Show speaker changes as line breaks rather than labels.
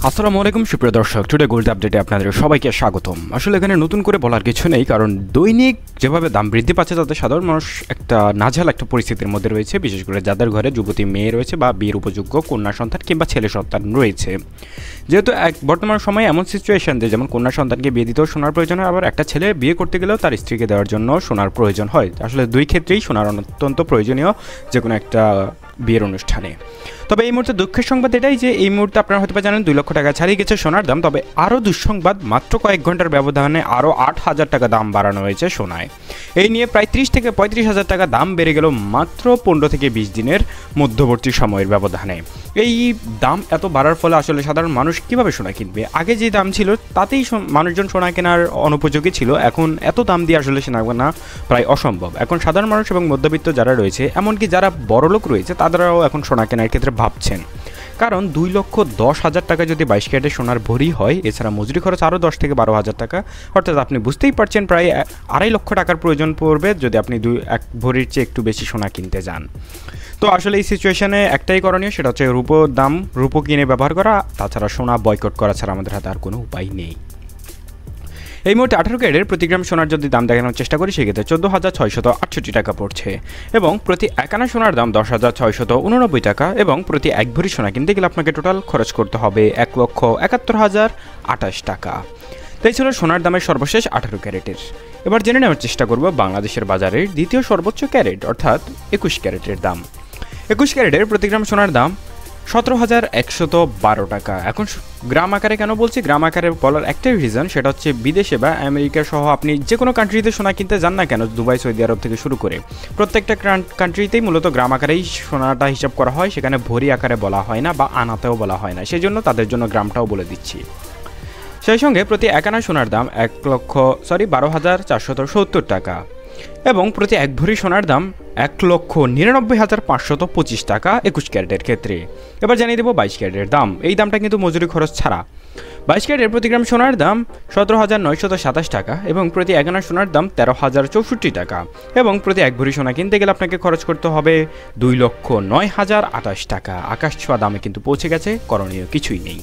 আসসালামু আলাইকুম সুপ্রিয় দর্শক, টুডে গোল্ড আপডেটে আপনাদের সবাইকে স্বাগতম। আসলে এখানে নতুন করে বলার কিছু নেই, কারণ দৈনিক যেভাবে দাম বৃদ্ধি পাচ্ছে তাতে সাধারণ মানুষ একটা নাজেহাল একটা পরিস্থিতির মধ্যে রয়েছে, বিশেষ করে যাদের ঘরে যুবতী মেয়ে রয়েছে বা বিয়ের উপযোগ্য কন্যা সন্তান কিংবা ছেলে সন্তান রয়েছে। যেহেতু বর্তমান সময়ে এমন সিচুয়েশন যে যেমন কন্যা সন্তানকে বিয়ে দিতেও সোনার প্রয়োজন হয়, আবার একটা ছেলে বিয়ে করতে গেলেও তার স্ত্রীকে দেওয়ার জন্য সোনার প্রয়োজন হয়। আসলে দুই ক্ষেত্রেই সোনার অত্যন্ত প্রয়োজনীয় যে কোনো একটা বিয়ের অনুষ্ঠানে। তবে এই মুহূর্তে দুঃখের সংবাদ এটাই যে এই মুহূর্তে আপনারা হয়তো জানেন 2 লক্ষ টাকা ছাড়িয়ে গেছে সোনার দাম। তবে আরও দুঃসংবাদ, মাত্র কয়েক ঘন্টার ব্যবধানে আরও 8,000 টাকা দাম বাড়ানো হয়েছে সোনায়। এই নিয়ে প্রায় 30 থেকে 35,000 টাকা দাম বেড়ে গেল মাত্র 15 থেকে 20 দিনের মধ্যবর্তী সময়ের ব্যবধানে। এই দাম এত বাড়ার ফলে আসলে সাধারণ মানুষ কীভাবে সোনা কিনবে? আগে যে দাম ছিল তাতেই মানুষজন সোনা কেনার অনুপযোগী ছিল, এখন এত দাম দিয়ে আসলে সোনা কেনা প্রায় অসম্ভব। এখন সাধারণ মানুষ এবং মধ্যবিত্ত যারা রয়েছে, এমনকি যারা বড়লোক রয়েছে, তাদেরও এখন সোনা কেনার ক্ষেত্রে ভাবছেন। কারণ 2,10,000 টাকা যদি 22 ক্যারেটের সোনার ভরি হয়, এছাড়া মজুরি খরচ আরও 10 থেকে 12,000 টাকা, অর্থাৎ আপনি বুঝতেই পারছেন প্রায় 2.5 লক্ষ টাকার প্রয়োজন পড়বে যদি আপনি এক ভরির চেয়ে একটু বেশি সোনা কিনতে যান। তো আসলে এই সিচুয়েশনে একটাই করণীয়, সেটা হচ্ছে রূপো কিনে ব্যবহার করা, তাছাড়া সোনা বয়কট করা ছাড়া আমাদের হাতে আর কোনো উপায় নেই। এই মুহূর্তে 18 ক্যারেটের প্রতি গ্রাম সোনার যদি দাম দেখানোর চেষ্টা করি, সেক্ষেত্রে 14,668 টাকা পড়ছে এবং প্রতি 1 আনা সোনার দাম 10,689 টাকা এবং প্রতি 1 ভরি সোনা কিনতে গেলে আপনাকে টোটাল খরচ করতে হবে 1,71,028 টাকা। তাই ছিল সোনার দামের সর্বশেষ 18 ক্যারেটের। এবার জেনে নেওয়ার চেষ্টা করব বাংলাদেশের বাজারের দ্বিতীয় সর্বোচ্চ ক্যারেট অর্থাৎ 21 ক্যারেটের দাম। 21 ক্যারেটের প্রতি গ্রাম সোনার দাম 17,112 টাকা। এখন গ্রাম আকারে কেন বলছি? গ্রাম আকারে বলার একটাই রিজন, সেটা হচ্ছে বিদেশে বা আমেরিকা সহ আপনি যে কোনো কান্ট্রিতে সোনা কিনতে যান না কেন, দুবাই, সৌদি আরব থেকে শুরু করে প্রত্যেকটা কান্ট্রিতেই মূলত গ্রাম আকারেই সোনাটা হিসাব করা হয়, সেখানে ভরি আকারে বলা হয় না বা আনাতেও বলা হয় না, সেই জন্য তাদের জন্য গ্রামটাও বলে দিচ্ছি। সেই সঙ্গে প্রতি 1 আনা সোনার দাম 12,470 টাকা এবং প্রতি 1 ভরি সোনার দাম 1,99,525 টাকা 21 ক্যারেটের ক্ষেত্রে। এবার জানিয়ে দেবো 22 ক্যারেটের দাম। এই দামটা কিন্তু মজুরি খরচ ছাড়া। 22 ক্যারেটের প্রতি গ্রাম সোনার দাম 17,927 টাকা এবং প্রতি 1 আনা সোনার দাম 13,064 টাকা এবং প্রতি 1 ভরি সোনা কিনতে গেলে আপনাকে খরচ করতে হবে 2,09,028 টাকা। আকাশ ছোঁয়া দামে কিন্তু পৌঁছে গেছে, করণীয় কিছুই নেই।